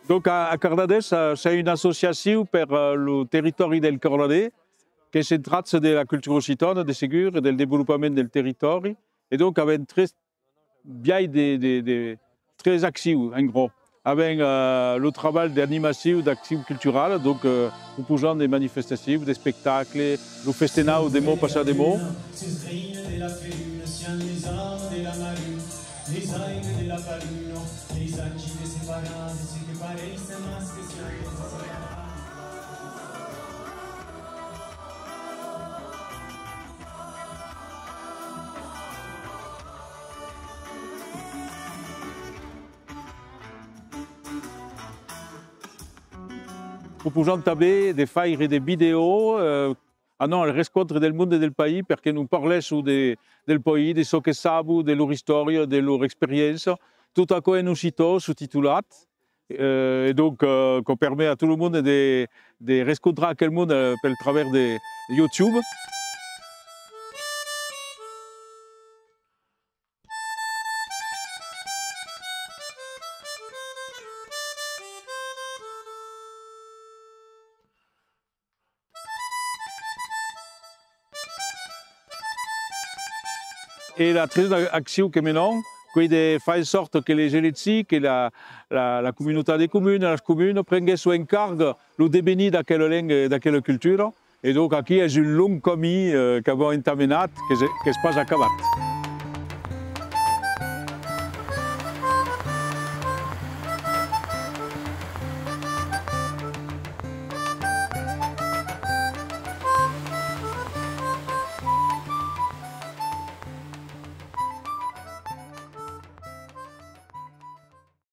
Donc a Cardedès, c'est une association pour le territoire del Cornadè qui se traite de la culture occitane, de ségur et du développement du territoire. Et donc avec très bien très actions, en gros. Avec le travail d'animation, d'action culturelle, donc proposant des manifestations, des spectacles, le festinat des mots, passer des mots. Proposant també de faire des vidéos non, le rencontre del monde et del pays pour que nous parlions del pays, de ce que savent, de leur histoire, de leur expérience, tout à coup en occitano, sous-titulé. Et donc, qu'on permet à tout le monde de rencontrer quel monde par le travers de YouTube. Et la troisième action que menons, c'est de faire en sorte que les élections, que la communauté des communes, les communes prennent soin charge le devenir de quelle langue, de quelle culture. Et donc, ici, il y a une longue commis qui va entamée, qui se passe à Cavat.